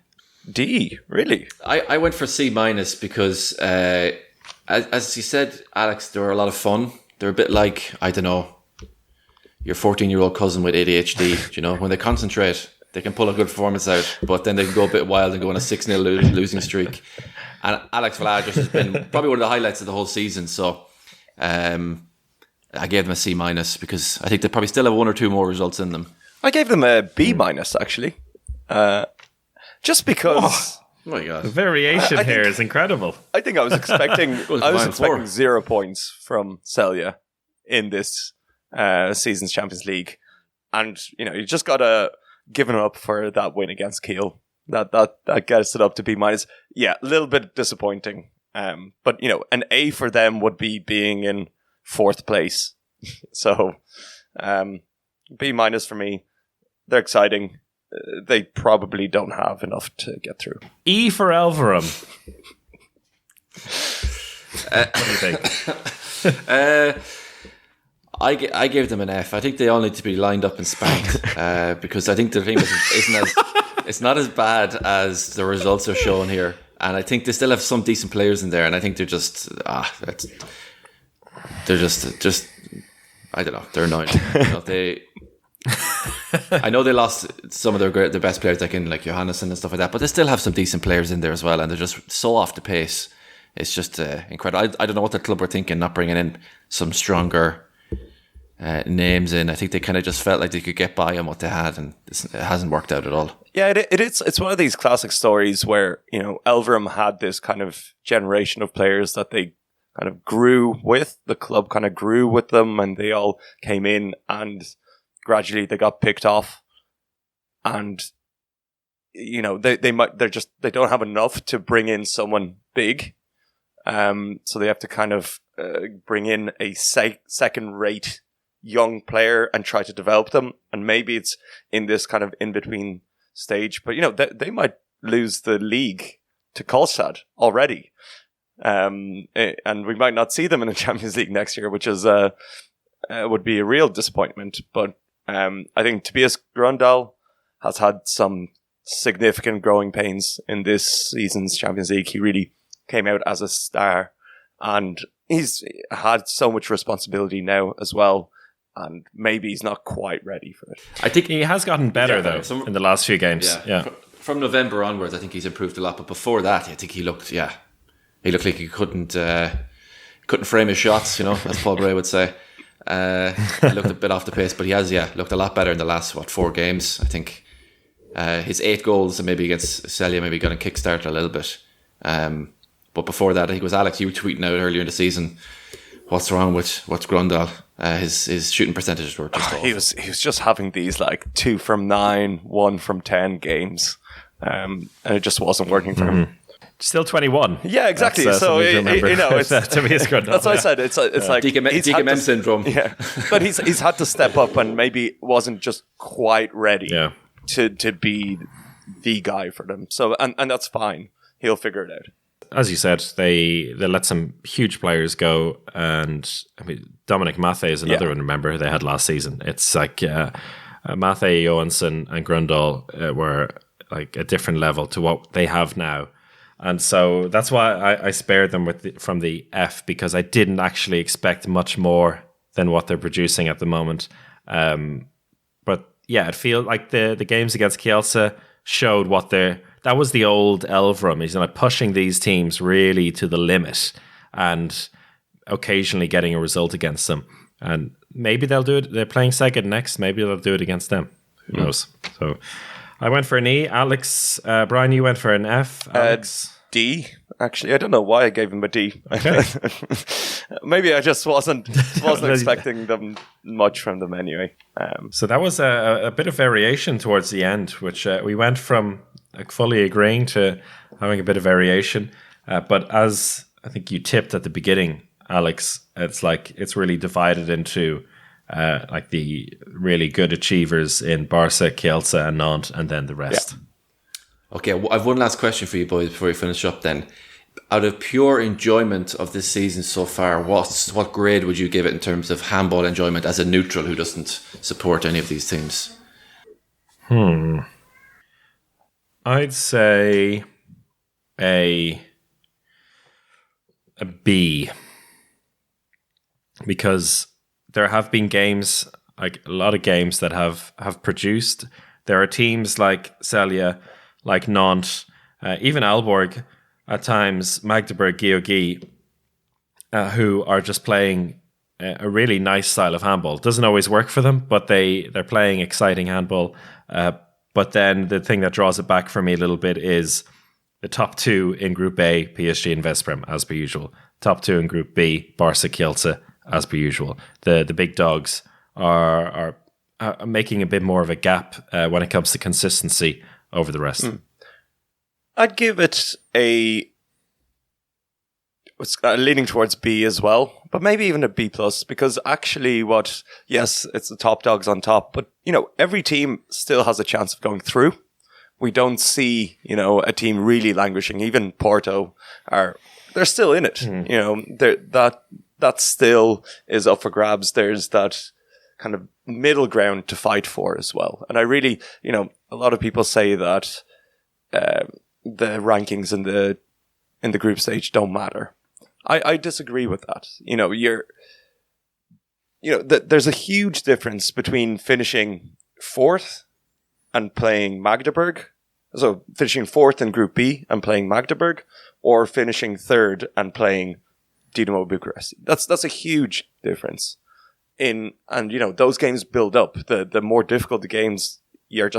D, really? I went for C minus because, as you said, Alex, they were a lot of fun. They're a bit like, I don't know, your 14-year-old cousin with ADHD. You know, when they concentrate, they can pull a good performance out, but then they can go a bit wild and go on a 6-0 losing streak. And Alex Vla just has been probably one of the highlights of the whole season. So I gave them a C minus because I think they probably still have 1 or 2 more results in them. I gave them a B minus, actually. Just because... Oh my God. The variation here is incredible. I think I was expecting 0 points from Celje in this season's Champions League. And, you just got to give it up for that win against Kiel. That gets it up to B minus. Yeah, a little bit disappointing. But, an A for them would be being in 4th place. So, B minus for me. They're exciting. they probably don't have enough to get through. E for Elverum. What do you think? I gave them an F. I think they all need to be lined up and spanked because I think the team it's not as bad as the results are showing here, and I think they still have some decent players in there, and I think they're just I don't know, they're annoying. I know they lost some of their best players, like Johannesson and stuff like that, but they still have some decent players in there as well, and they're just so off the pace. It's just incredible. I don't know what the club were thinking, not bringing in some stronger names in. I think they kind of just felt like they could get by on what they had, and it hasn't worked out at all. Yeah, it's one of these classic stories where, Elverum had this kind of generation of players that they kind of grew with. The club kind of grew with them, and they all came in, and gradually they got picked off, and they don't have enough to bring in someone big, so they have to kind of bring in a second-rate young player and try to develop them, and maybe it's in this kind of in-between stage, but they might lose the league to Karlstad already, and we might not see them in the Champions League next year, which is would be a real disappointment. But I think Tobias Grundahl has had some significant growing pains in this season's Champions League. He really came out as a star, and he's had so much responsibility now as well. And maybe he's not quite ready for it. I think he has gotten better in the last few games. Yeah. From November onwards, I think he's improved a lot. But before that, I think he looked like he couldn't frame his shots. As Paul Bray would say. He looked a bit off the pace, but he has looked a lot better in the last 4 games. I think his 8 goals and maybe against Celje maybe got him kickstarted a little bit. But before that, I think it was Alex, you tweeting out earlier in the season, what's wrong with Grundahl? His shooting percentages were just awful. He was just having these 2 from 9, 1 from 10 games, and it just wasn't working for him. Still 21. Yeah, exactly. So it's Tobias Grundahl. That's what I said. It's like DKM syndrome. Yeah, but he's had to step up, and maybe wasn't just quite ready to be the guy for them. So and that's fine. He'll figure it out. As you said, they let some huge players go, and Dominic Mathé is another one. Remember they had last season. It's like Mathé, Johansson, and Grundahl were like a different level to what they have now, and so that's why I spared them from the F, because I didn't actually expect much more than what they're producing at the moment. But yeah, it feels like the games against Kielce showed what that was the old Elverum. He's pushing these teams really to the limit and occasionally getting a result against them. And maybe they'll do it. They're playing second next. Maybe they'll do it against them. Who knows? So I went for an E. Alex, Brian, you went for an F. Alex? D. Actually, I don't know why I gave him a D. Okay. Maybe I just wasn't expecting them much from them anyway. So that was a bit of variation towards the end, which we went from fully agreeing to having a bit of variation. But as I think you tipped at the beginning, Alex, it's really divided into the really good achievers in Barca, Kielce, and Nantes, and then the rest. Yeah. Okay, I've one last question for you boys before we finish up then. Out of pure enjoyment of this season so far, what grade would you give it in terms of handball enjoyment as a neutral who doesn't support any of these teams? I'd say a B, because there have been games, like a lot of games that have produced. There are teams like Celje, like Nantes, even Aalborg at times, Magdeburg, Georgie, who are just playing a really nice style of handball. It doesn't always work for them, but they're playing exciting handball. But then the thing that draws it back for me a little bit is the top 2 in Group A, PSG and Veszprém, as per usual. Top 2 in Group B, Barca, Kielce, as per usual. The big dogs are making a bit more of a gap when it comes to consistency over the rest. I'd give it was leaning towards B as well, but maybe even a B plus, because actually yes, it's the top dogs on top, but every team still has a chance of going through. We don't see, a team really languishing. Even Porto they're still in it. That still is up for grabs. There's that kind of middle ground to fight for as well. And I really, a lot of people say that the rankings in the group stage don't matter. I disagree with that. There's a huge difference between finishing fourth and playing Magdeburg. So finishing fourth in Group B and playing Magdeburg, or finishing third and playing Dinamo Bucharest. That's a huge difference. Those games build up. The more difficult the games, you're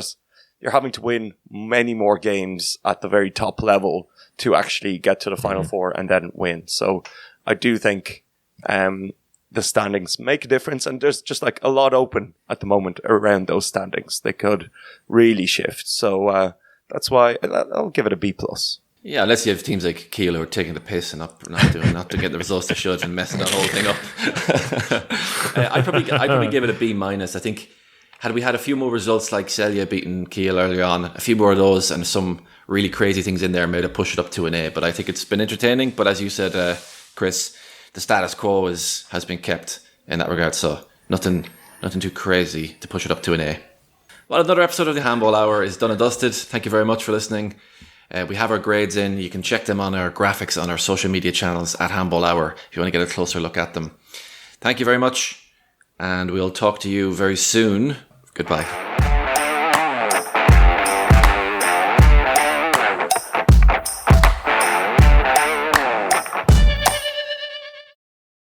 having to win many more games at the very top level to actually get to the final four and then win. So I do think the standings make a difference, and there's just like a lot open at the moment around those standings. They could really shift. So that's why I'll give it a B plus. Yeah, unless you have teams like Kiel who are taking the piss and not to get the results they should and messing that whole thing up. I'd probably give it a B minus. I think had we had a few more results like Celje beating Kiel earlier on, a few more of those and some really crazy things in there, maybe push it up to an A. But I think it's been entertaining. But as you said, Chris, the status quo has been kept in that regard. So nothing too crazy to push it up to an A. Well, another episode of the Handball Hour is done and dusted. Thank you very much for listening. We have our grades in. You can check them on our graphics on our social media channels at Handball Hour if you want to get a closer look at them. Thank you very much, and we'll talk to you very soon. Goodbye.